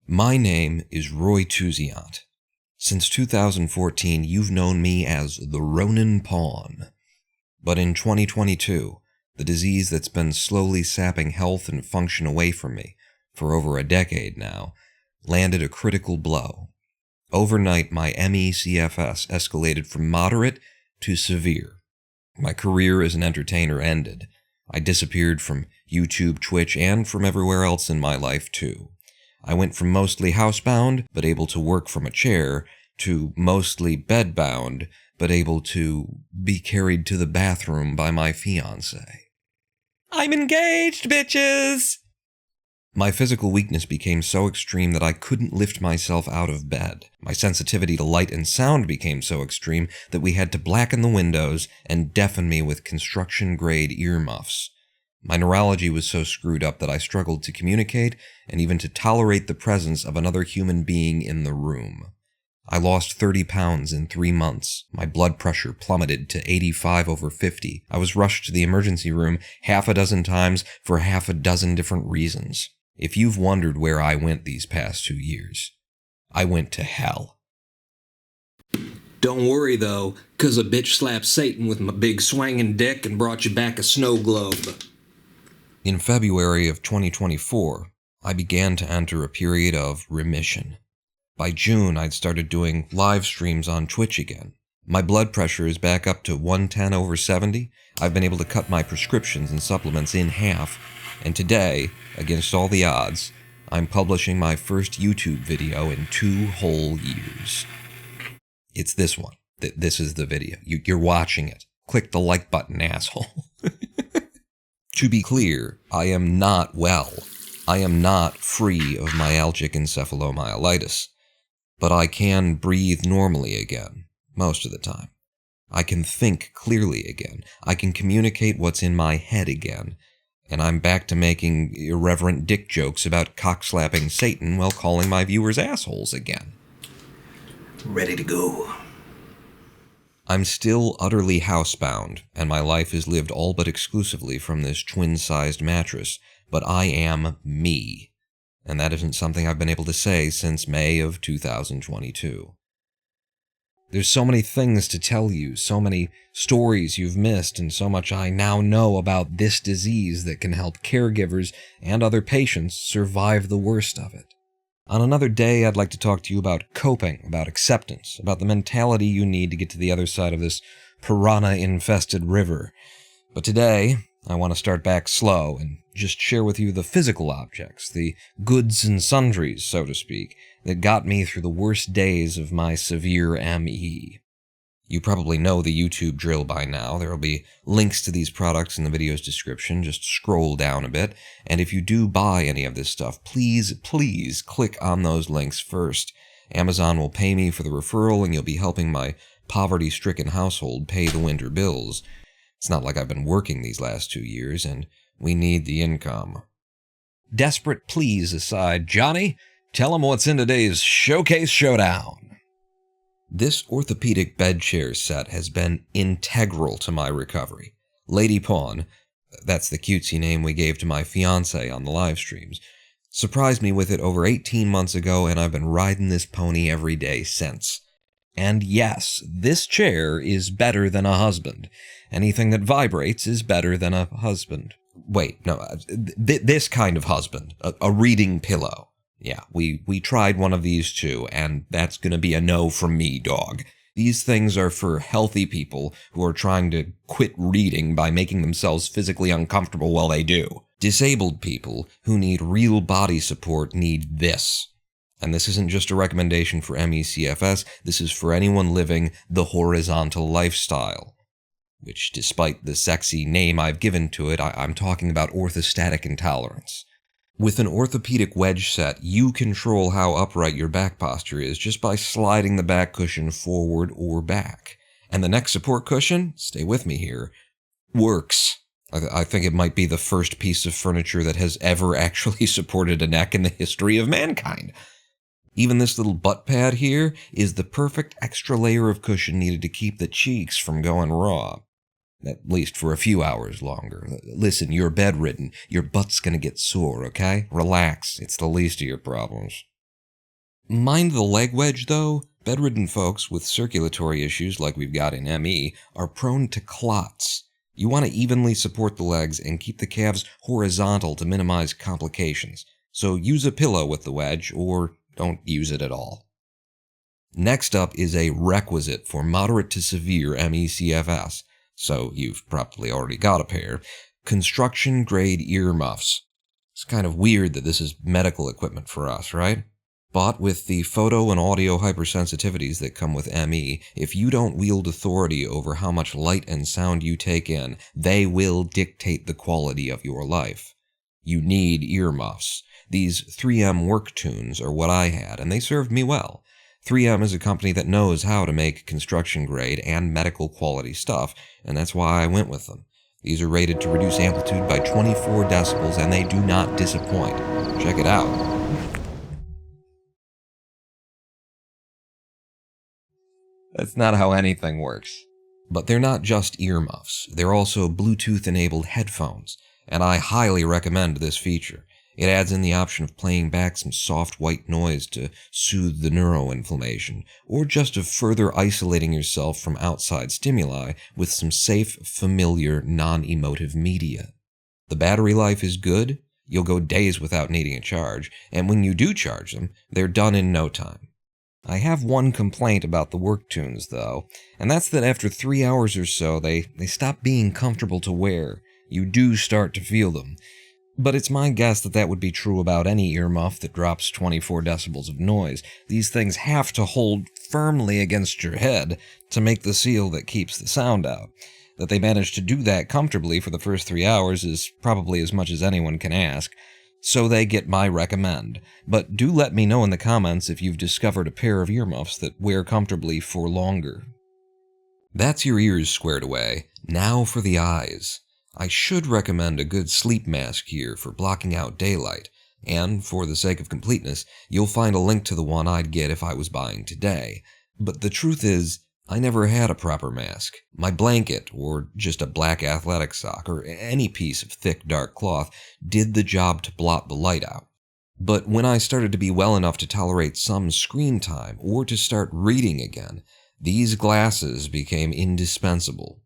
My name is Roy Tuziant. Since 2014, you've known me as the Roninpawn. But in 2022, the disease that's been slowly sapping health and function away from me for over a decade now landed a critical blow. Overnight, my ME CFS escalated from moderate to severe. My career as an entertainer ended. I disappeared from YouTube, Twitch, and from everywhere else in my life too. I went from mostly housebound, but able to work from a chair, to mostly bedbound, but able to be carried to the bathroom by my fiancé. I'm engaged, bitches! My physical weakness became so extreme that I couldn't lift myself out of bed. My sensitivity to light and sound became so extreme that we had to blacken the windows and deafen me with construction-grade earmuffs. My neurology was so screwed up that I struggled to communicate and even to tolerate the presence of another human being in the room. I lost 30 pounds in 3 months. My blood pressure plummeted to 85/50. I was rushed to the emergency room half a dozen times for half a dozen different reasons. If you've wondered where I went these past 2 years, I went to hell. Don't worry though, 'cause a bitch slapped Satan with my big swangin' dick and brought you back a snow globe. In February of 2024, I began to enter a period of remission. By June, I'd started doing live streams on Twitch again. My blood pressure is back up to 110/70. I've been able to cut my prescriptions and supplements in half. And today, against all the odds, I'm publishing my first YouTube video in 2 whole years. It's this one. This is the video. You're watching it. Click the like button, asshole. To be clear, I am not well. I am not free of myalgic encephalomyelitis. But I can breathe normally again, most of the time. I can think clearly again. I can communicate what's in my head again. And I'm back to making irreverent dick jokes about cock-slapping Satan while calling my viewers assholes again. Ready to go. I'm still utterly housebound, and my life is lived all but exclusively from this twin-sized mattress, but I am me. And that isn't something I've been able to say since May of 2022. There's so many things to tell you, so many stories you've missed, and so much I now know about this disease that can help caregivers and other patients survive the worst of it. On another day, I'd like to talk to you about coping, about acceptance, about the mentality you need to get to the other side of this piranha-infested river. But today, I want to start back slow and just share with you the physical objects, the goods and sundries, so to speak, that got me through the worst days of my severe ME. You probably know the YouTube drill by now. There will be links to these products in the video's description. Just scroll down a bit. And if you do buy any of this stuff, please click on those links first. Amazon will pay me for the referral, and you'll be helping my poverty-stricken household pay the winter bills. It's not like I've been working these last 2 years, and we need the income. Desperate pleas aside, Johnny, tell them what's in today's Showcase Showdown. This orthopedic bed chair set has been integral to my recovery. Lady Pawn, that's the cutesy name we gave to my fiancé on the live streams, surprised me with it over 18 months ago, and I've been riding this pony every day since. And yes, this chair is better than a husband. Anything that vibrates is better than a husband. Wait, no, this kind of husband, a reading pillow. Yeah, we tried one of these too, and that's gonna be a no from me, dog. These things are for healthy people who are trying to quit reading by making themselves physically uncomfortable while they do. Disabled people who need real body support need this. And this isn't just a recommendation for ME/CFS, this is for anyone living the horizontal lifestyle. Which, despite the sexy name I've given to it, I'm talking about orthostatic intolerance. With an orthopedic wedge set, you control how upright your back posture is just by sliding the back cushion forward or back. And the neck support cushion, stay with me here, works. I think it might be the first piece of furniture that has ever actually supported a neck in the history of mankind. Even this little butt pad here is the perfect extra layer of cushion needed to keep the cheeks from going raw. At least for a few hours longer. Listen, you're bedridden. Your butt's gonna get sore, okay? Relax. It's the least of your problems. Mind the leg wedge, though. Bedridden folks with circulatory issues like we've got in ME are prone to clots. You want to evenly support the legs and keep the calves horizontal to minimize complications. So use a pillow with the wedge, or don't use it at all. Next up is a requisite for moderate to severe ME CFS, so you've probably already got a pair: construction-grade earmuffs. It's kind of weird that this is medical equipment for us, right? But with the photo and audio hypersensitivities that come with ME, if you don't wield authority over how much light and sound you take in, they will dictate the quality of your life. You need earmuffs. These 3M work tunes are what I had, and they served me well. 3M is a company that knows how to make construction-grade and medical quality stuff, and that's why I went with them. These are rated to reduce amplitude by 24 decibels, and they do not disappoint. Check it out. That's not how anything works. But they're not just earmuffs. They're also Bluetooth-enabled headphones, and I highly recommend this feature. It adds in the option of playing back some soft white noise to soothe the neuroinflammation, or just of further isolating yourself from outside stimuli with some safe, familiar, non-emotive media. The battery life is good. You'll go days without needing a charge, and when you do charge them, they're done in no time. I have one complaint about the work tunes, though, and that's that after 3 hours or so, they stop being comfortable to wear. You do start to feel them. But it's my guess that that would be true about any earmuff that drops 24 decibels of noise. These things have to hold firmly against your head to make the seal that keeps the sound out. That they manage to do that comfortably for the first 3 hours is probably as much as anyone can ask. So they get my recommend. But do let me know in the comments if you've discovered a pair of earmuffs that wear comfortably for longer. That's your ears squared away. Now for the eyes. I should recommend a good sleep mask here for blocking out daylight, and for the sake of completeness, you'll find a link to the one I'd get if I was buying today. But the truth is, I never had a proper mask. My blanket, or just a black athletic sock, or any piece of thick dark cloth, did the job to blot the light out. But when I started to be well enough to tolerate some screen time, or to start reading again, these glasses became indispensable.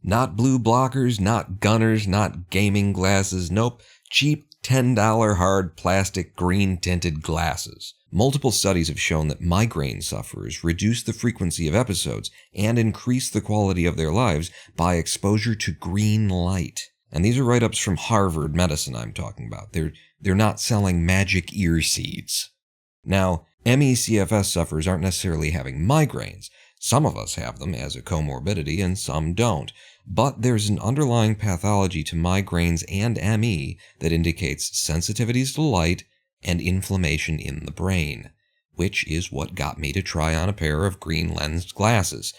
Not blue blockers, not gunners, not gaming glasses, nope, cheap $10 hard plastic green-tinted glasses. Multiple studies have shown that migraine sufferers reduce the frequency of episodes and increase the quality of their lives by exposure to green light. And these are write-ups from Harvard Medicine I'm talking about. They're not selling magic ear seeds. Now, ME/CFS sufferers aren't necessarily having migraines. Some of us have them as a comorbidity and some don't. But there's an underlying pathology to migraines and ME that indicates sensitivities to light and inflammation in the brain, which is what got me to try on a pair of green-lensed glasses.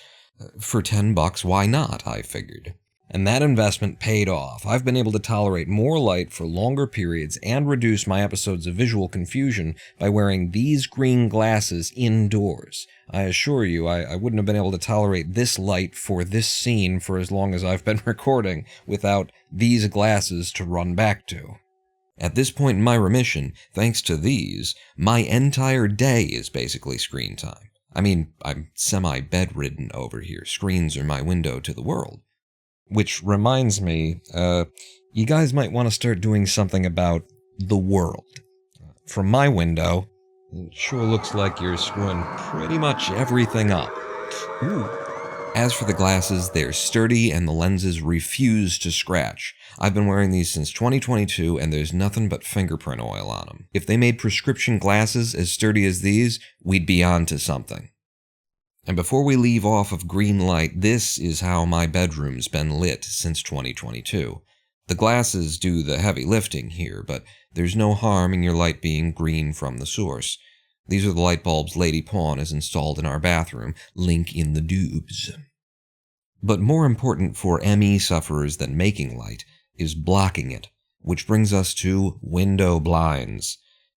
For $10, why not, I figured. And that investment paid off. I've been able to tolerate more light for longer periods and reduce my episodes of visual confusion by wearing these green glasses indoors. I assure you, I wouldn't have been able to tolerate this light for this scene for as long as I've been recording without these glasses to run back to. At this point in my remission, thanks to these, my entire day is basically screen time. I mean, I'm semi-bedridden over here. Screens are my window to the world. Which reminds me, you guys might want to start doing something about the world. From my window, it sure looks like you're screwing pretty much everything up. Ooh. As for the glasses, they're sturdy and the lenses refuse to scratch. I've been wearing these since 2022 and there's nothing but fingerprint oil on them. If they made prescription glasses as sturdy as these, we'd be on to something. And before we leave off of green light, this is how my bedroom's been lit since 2022. The glasses do the heavy lifting here, but there's no harm in your light being green from the source. These are the light bulbs Lady Pawn has installed in our bathroom, link in the doobs. But more important for ME sufferers than making light is blocking it, which brings us to window blinds.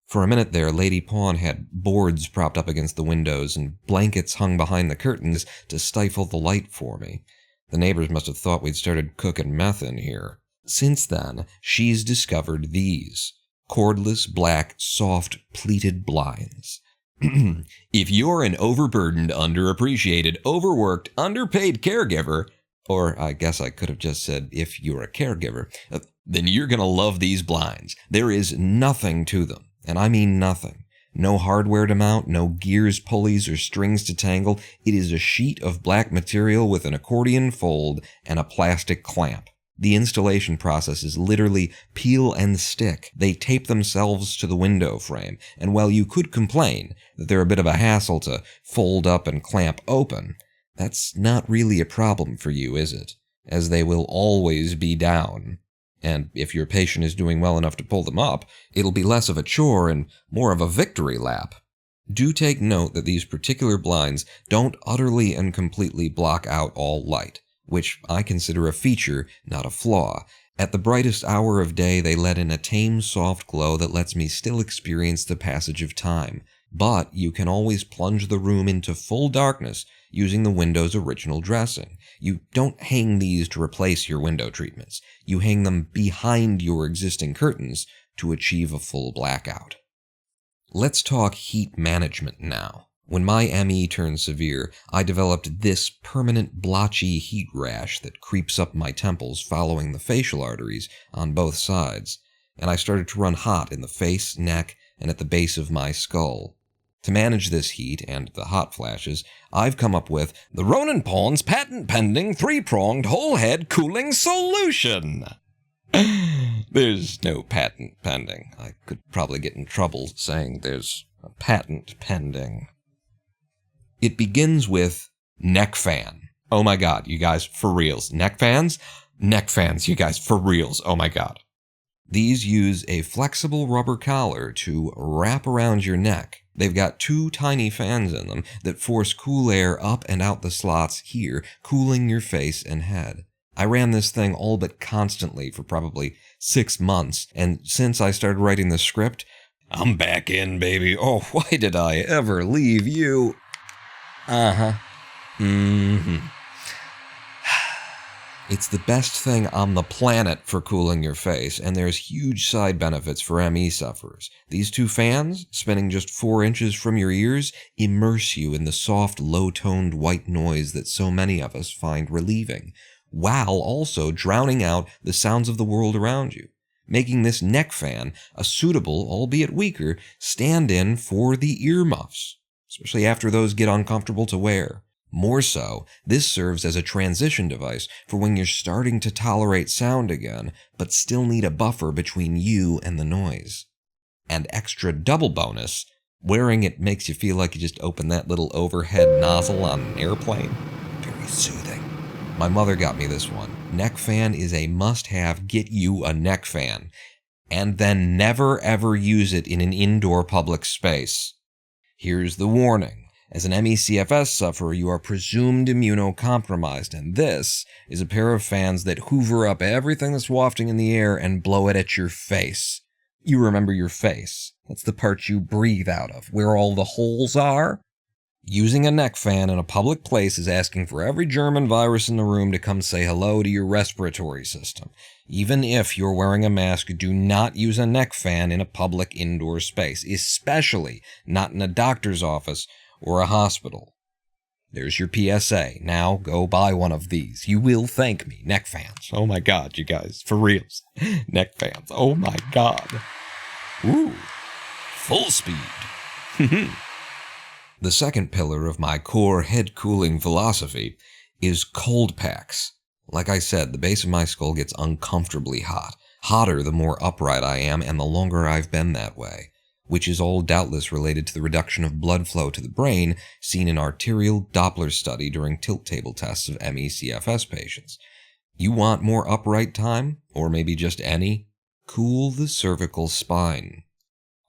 For a minute there, Lady Pawn had boards propped up against the windows and blankets hung behind the curtains to stifle the light for me. The neighbors must have thought we'd started cooking meth in here. Since then, she's discovered these cordless, black, soft, pleated blinds. If you're an overburdened, underappreciated, overworked, underpaid caregiver, or I guess I could have just said if you're a caregiver, then you're going to love these blinds. There is nothing to them, and I mean nothing. No hardware to mount, no gears, pulleys, or strings to tangle. It is a sheet of black material with an accordion fold and a plastic clamp. The installation process is literally peel and stick. They tape themselves to the window frame, and while you could complain that they're a bit of a hassle to fold up and clamp open, that's not really a problem for you, is it? As they will always be down. And if your patient is doing well enough to pull them up, it'll be less of a chore and more of a victory lap. Do take note that these particular blinds don't utterly and completely block out all light, which I consider a feature, not a flaw. At the brightest hour of day, they let in a tame, soft glow that lets me still experience the passage of time. But you can always plunge the room into full darkness using the window's original dressing. You don't hang these to replace your window treatments. You hang them behind your existing curtains to achieve a full blackout. Let's talk heat management now. When my ME turned severe, I developed this permanent blotchy heat rash that creeps up my temples following the facial arteries on both sides, and I started to run hot in the face, neck, and at the base of my skull. To manage this heat and the hot flashes, I've come up with the Roninpawn's patent-pending 3-pronged whole-head cooling solution. There's no patent pending. I could probably get in trouble saying there's a patent pending. It begins with neck fan. Oh my god, you guys, for reals. Neck fans? Neck fans, you guys, for reals. Oh my god. These use a flexible rubber collar to wrap around your neck. They've got 2 tiny fans in them that force cool air up and out the slots here, cooling your face and head. I ran this thing all but constantly for probably 6 months, and since I started writing the script, I'm back in, baby. Oh, why did I ever leave you? It's the best thing on the planet for cooling your face, and there's huge side benefits for ME sufferers. These 2 fans, spinning just 4 inches from your ears, immerse you in the soft, low-toned white noise that so many of us find relieving, while also drowning out the sounds of the world around you, making this neck fan a suitable, albeit weaker, stand-in for the earmuffs, especially after those get uncomfortable to wear. More so, this serves as a transition device for when you're starting to tolerate sound again, but still need a buffer between you and the noise. And extra double bonus, wearing it makes you feel like you just opened that little overhead nozzle on an airplane. Very soothing. My mother got me this one. Neck fan is a must-have. Get you a neck fan. And then never ever use it in an indoor public space. Here's the warning. As an ME CFS sufferer, you are presumed immunocompromised, and this is a pair of fans that hoover up everything that's wafting in the air and blow it at your face. You remember your face. That's the part you breathe out of, where all the holes are. Using a neck fan in a public place is asking for every germ and virus in the room to come say hello to your respiratory system. Even if you're wearing a mask, do not use a neck fan in a public indoor space, especially not in a doctor's office or a hospital. There's your PSA. Now go buy one of these. You will thank me. Neck fans. Oh my god, you guys. For reals. Neck fans. Oh my god. Ooh. Full speed. The second pillar of my core head cooling philosophy is cold packs. Like I said, the base of my skull gets uncomfortably hot. Hotter the more upright I am and the longer I've been that way, which is all doubtless related to the reduction of blood flow to the brain seen in arterial Doppler study during tilt table tests of ME CFS patients. You want more upright time? Or maybe just any? Cool the cervical spine.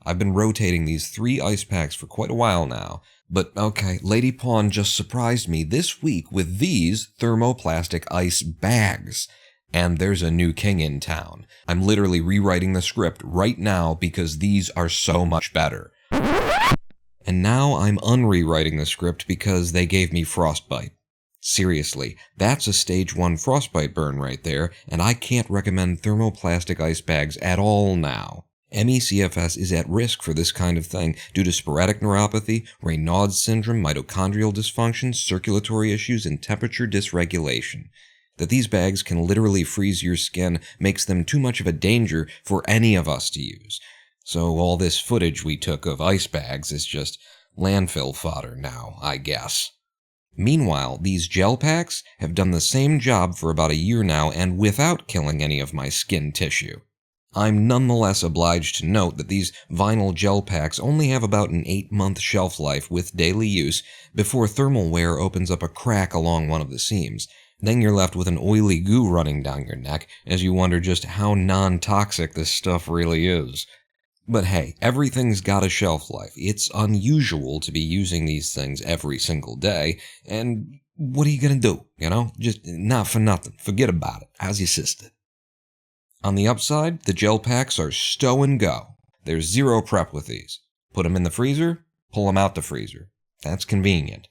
I've been rotating these 3 ice packs for quite a while now, but okay, Lady Pawn just surprised me this week with these thermoplastic ice bags. And there's a new king in town. I'm literally rewriting the script right now because these are so much better. And now I'm unrewriting the script because they gave me frostbite. Seriously, that's a stage 1 frostbite burn right there, and I can't recommend thermoplastic ice bags at all now. ME CFS is at risk for this kind of thing due to sporadic neuropathy, Raynaud's syndrome, mitochondrial dysfunction, circulatory issues, and temperature dysregulation. That these bags can literally freeze your skin makes them too much of a danger for any of us to use. So all this footage we took of ice bags is just landfill fodder now, I guess. Meanwhile, these gel packs have done the same job for about a year now and without killing any of my skin tissue. I'm nonetheless obliged to note that these vinyl gel packs only have about an 8-month shelf life with daily use before thermal wear opens up a crack along one of the seams. Then you're left with an oily goo running down your neck as you wonder just how non-toxic this stuff really is. But hey, everything's got a shelf life. It's unusual to be using these things every single day, and what are you gonna do, you know? Just not for nothing. Forget about it. How's your sister? On the upside, the gel packs are stow and go. There's zero prep with these. Put them in the freezer, pull them out the freezer. That's convenient.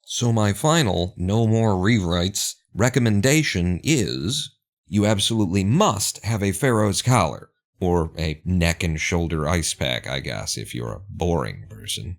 So my final, no more rewrites, recommendation is you absolutely must have a Pharaoh's collar. Or a neck and shoulder ice pack, I guess, if you're a boring person.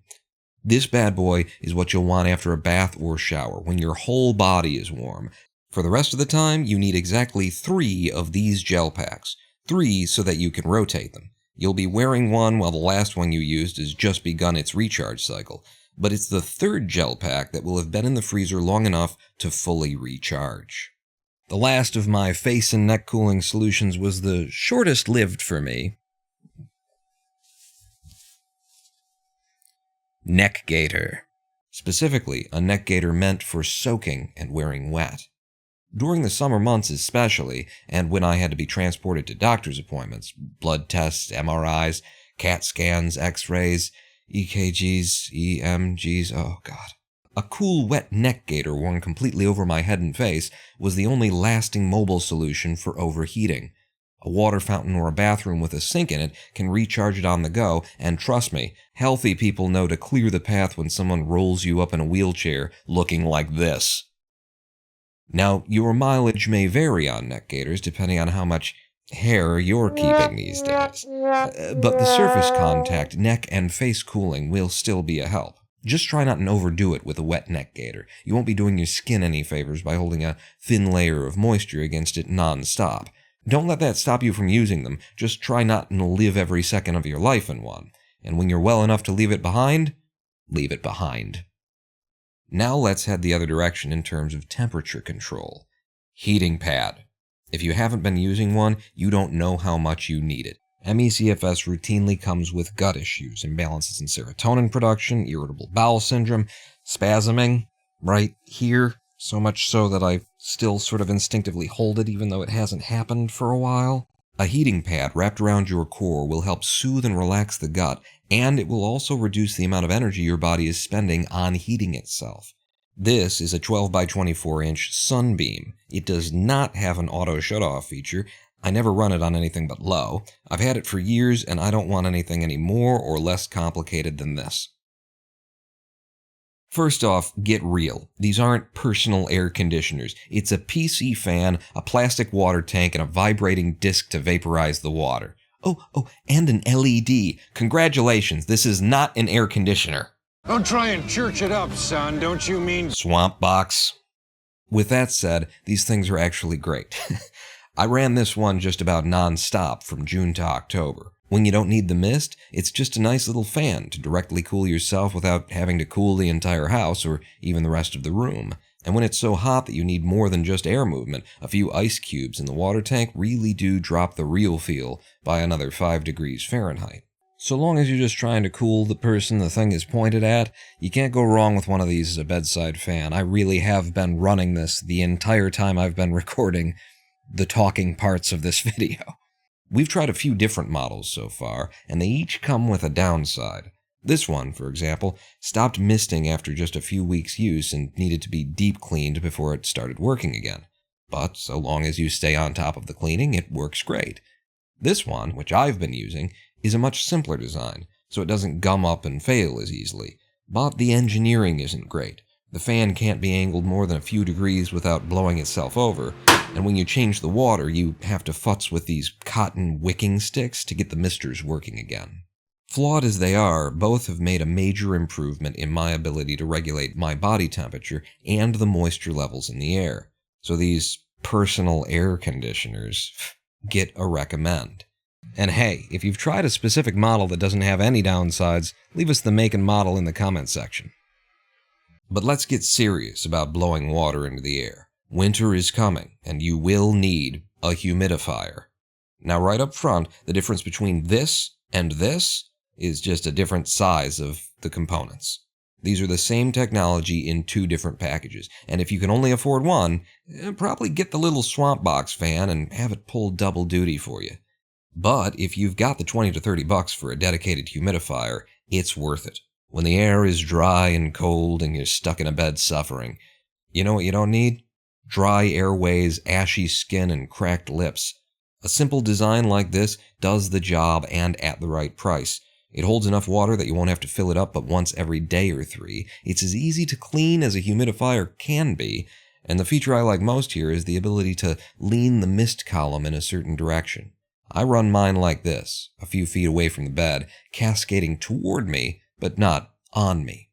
This bad boy is what you'll want after a bath or shower, when your whole body is warm. For the rest of the time, you need exactly 3 of these gel packs. 3 so that you can rotate them. You'll be wearing one while the last one you used has just begun its recharge cycle. But it's the 3rd gel pack that will have been in the freezer long enough to fully recharge. The last of my face and neck cooling solutions was the shortest lived for me. Neck gaiter. Specifically, a neck gaiter meant for soaking and wearing wet. During the summer months especially, and when I had to be transported to doctor's appointments, blood tests, MRIs, CAT scans, X-rays, EKGs, EMGs, oh god. A cool, wet neck gaiter worn completely over my head and face was the only lasting mobile solution for overheating. A water fountain or a bathroom with a sink in it can recharge it on the go, and trust me, healthy people know to clear the path when someone rolls you up in a wheelchair looking like this. Now, your mileage may vary on neck gaiters depending on how much hair you're keeping these days, but the surface contact, neck and face cooling will still be a help. Just try not to overdo it with a wet neck gaiter. You won't be doing your skin any favors by holding a thin layer of moisture against it non-stop. Don't let that stop you from using them. Just try not to live every second of your life in one. And when you're well enough to leave it behind, leave it behind. Now let's head the other direction in terms of temperature control. Heating pad. If you haven't been using one, you don't know how much you need it. ME CFS routinely comes with gut issues, imbalances in serotonin production, irritable bowel syndrome, spasming right here, so much so that I still sort of instinctively hold it even though it hasn't happened for a while. A heating pad wrapped around your core will help soothe and relax the gut, and it will also reduce the amount of energy your body is spending on heating itself. This is a 12 by 24 inch Sunbeam. It does not have an auto shutoff feature. I never run it on anything but low. I've had it for years, and I don't want anything any more or less complicated than this. First off, get real. These aren't personal air conditioners. It's a PC fan, a plastic water tank, and a vibrating disc to vaporize the water. Oh, and an LED. Congratulations, this is not an air conditioner. Don't try and church it up, son. Don't you mean swamp box? With that said, these things are actually great. I ran this one just about non-stop from June to October. When you don't need the mist, it's just a nice little fan to directly cool yourself without having to cool the entire house or even the rest of the room. And when it's so hot that you need more than just air movement, a few ice cubes in the water tank really do drop the real feel by another 5 degrees Fahrenheit. So long as you're just trying to cool the person the thing is pointed at, you can't go wrong with one of these as a bedside fan. I really have been running this the entire time I've been recording the talking parts of this video. We've tried a few different models so far, and they each come with a downside. This one, for example, stopped misting after just a few weeks' use and needed to be deep cleaned before it started working again. But so long as you stay on top of the cleaning, it works great. This one, which I've been using, is a much simpler design, so it doesn't gum up and fail as easily. But the engineering isn't great. The fan can't be angled more than a few degrees without blowing itself over, and when you change the water, you have to futz with these cotton wicking sticks to get the misters working again. Flawed as they are, both have made a major improvement in my ability to regulate my body temperature and the moisture levels in the air. So these personal air conditioners get a recommend. And hey, if you've tried a specific model that doesn't have any downsides, leave us the make and model in the comments section. But let's get serious about blowing water into the air. Winter is coming, and you will need a humidifier. Now right up front, the difference between this and this is just a different size of the components. These are the same technology in two different packages, and if you can only afford one, probably get the little Swamp Box fan and have it pull double duty for you. But if you've got the $20 to $30 for a dedicated humidifier, it's worth it. When the air is dry and cold and you're stuck in a bed suffering, you know what you don't need? Dry airways, ashy skin, and cracked lips. A simple design like this does the job and at the right price. It holds enough water that you won't have to fill it up but once every day or 3. It's as easy to clean as a humidifier can be, and the feature I like most here is the ability to lean the mist column in a certain direction. I run mine like this, a few feet away from the bed, cascading toward me, but not on me.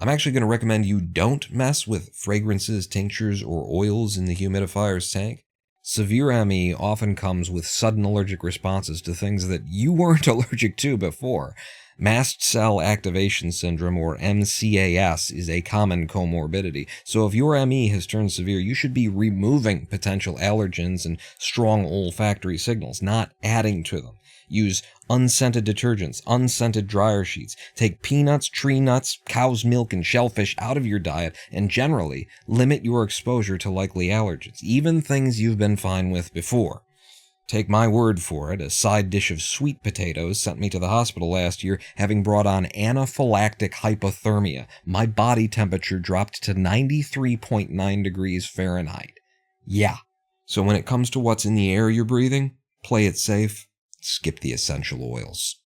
I'm actually going to recommend you don't mess with fragrances, tinctures, or oils in the humidifier's tank. Severe ME often comes with sudden allergic responses to things that you weren't allergic to before. Mast cell activation syndrome, or MCAS, is a common comorbidity. So if your ME has turned severe, you should be removing potential allergens and strong olfactory signals, not adding to them. Use unscented detergents, unscented dryer sheets. Take peanuts, tree nuts, cow's milk, and shellfish out of your diet, and generally limit your exposure to likely allergens, even things you've been fine with before. Take my word for it, a side dish of sweet potatoes sent me to the hospital last year having brought on anaphylactic hypothermia. My body temperature dropped to 93.9 degrees Fahrenheit. Yeah. So when it comes to what's in the air you're breathing, play it safe. Skip the essential oils.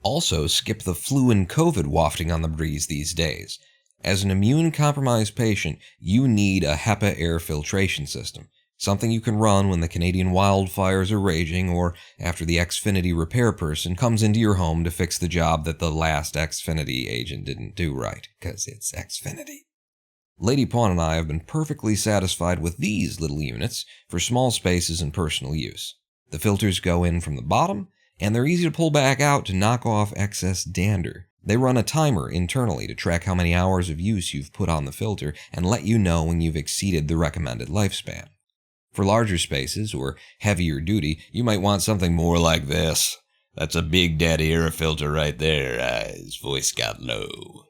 Also, skip the flu and COVID wafting on the breeze these days. As an immune-compromised patient, you need a HEPA air filtration system, something you can run when the Canadian wildfires are raging or after the Xfinity repair person comes into your home to fix the job that the last Xfinity agent didn't do right, because it's Xfinity. Lady Pawn and I have been perfectly satisfied with these little units for small spaces and personal use. The filters go in from the bottom, and they're easy to pull back out to knock off excess dander. They run a timer internally to track how many hours of use you've put on the filter and let you know when you've exceeded the recommended lifespan. For larger spaces or heavier duty, you might want something more like this. That's a Big Daddy air filter right there. His voice got low.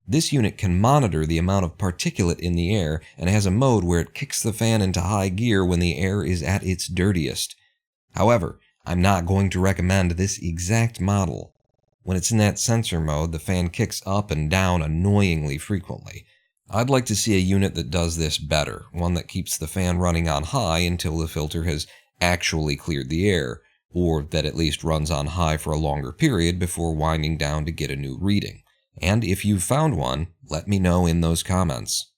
This unit can monitor the amount of particulate in the air and has a mode where it kicks the fan into high gear when the air is at its dirtiest. However, I'm not going to recommend this exact model. When it's in that sensor mode, the fan kicks up and down annoyingly frequently. I'd like to see a unit that does this better, one that keeps the fan running on high until the filter has actually cleared the air, or that at least runs on high for a longer period before winding down to get a new reading. And if you've found one, let me know in those comments.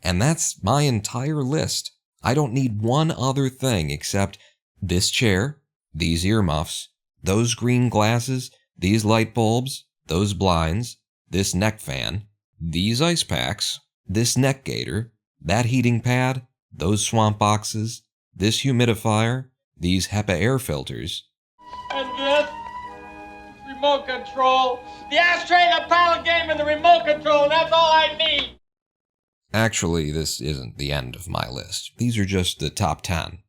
And that's my entire list. I don't need one other thing except this chair, these earmuffs, those green glasses, these light bulbs, those blinds, this neck fan, these ice packs, this neck gaiter, that heating pad, those swamp boxes, this humidifier, these HEPA air filters. And this remote control, the ashtray, the pallet game, and the remote control, and that's all I need. Actually, this isn't the end of my list. These are just the top 10.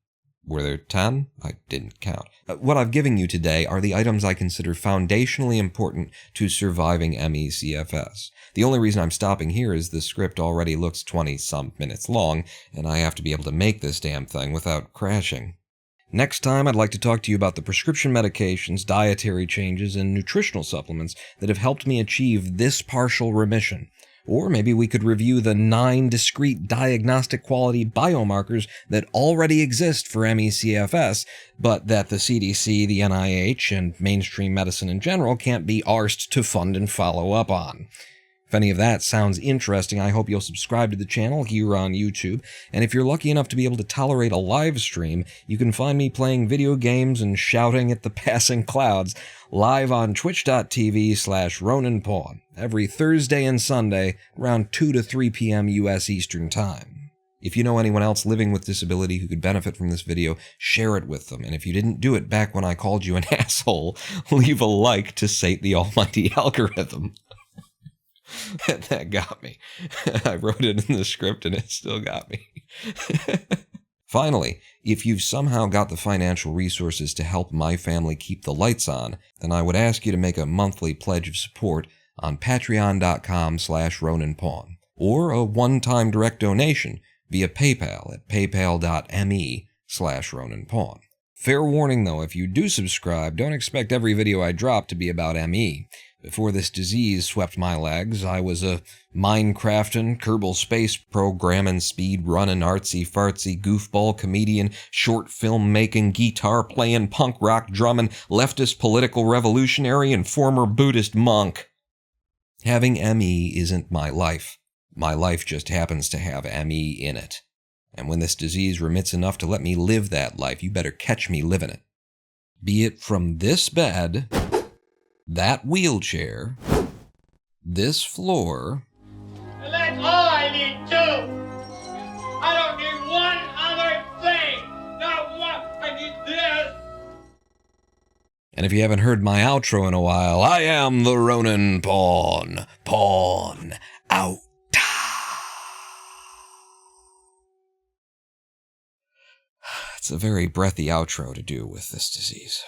Were there 10? I didn't count. What I've given you today are the items I consider foundationally important to surviving ME CFS. The only reason I'm stopping here is the script already looks 20-some minutes long, and I have to be able to make this damn thing without crashing. Next time, I'd like to talk to you about the prescription medications, dietary changes, and nutritional supplements that have helped me achieve this partial remission. Or maybe we could review the 9 discrete diagnostic quality biomarkers that already exist for ME/CFS, but that the CDC, the NIH, and mainstream medicine in general can't be arsed to fund and follow up on. If any of that sounds interesting, I hope you'll subscribe to the channel here on YouTube, and if you're lucky enough to be able to tolerate a live stream, you can find me playing video games and shouting at the passing clouds live on twitch.tv/Roninpawn every Thursday and Sunday around 2 to 3 p.m. U.S. Eastern Time. If you know anyone else living with disability who could benefit from this video, share it with them, and if you didn't do it back when I called you an asshole, leave a like to sate the almighty algorithm. That got me. I wrote it in the script and it still got me. Finally, if you've somehow got the financial resources to help my family keep the lights on, then I would ask you to make a monthly pledge of support on patreon.com/Roninpawn, or a one-time direct donation via PayPal at paypal.me/Roninpawn. Fair warning though, if you do subscribe, don't expect every video I drop to be about ME. Before this disease swept my legs, I was a Minecraftin', Kerbal Space Programming, speed running, artsy fartsy, goofball comedian, short film making, guitar playing, punk rock drumming, leftist political revolutionary, and former Buddhist monk. Having ME isn't my life. My life just happens to have ME in it. And when this disease remits enough to let me live that life, you better catch me living it. Be it from this bed, that wheelchair, this floor, And that's all I need, too. I don't need one other thing. Not one. I need this. and if you haven't heard my outro in a while, I am the Roninpawn. Pawn out. It's a very breathy outro to do with this disease.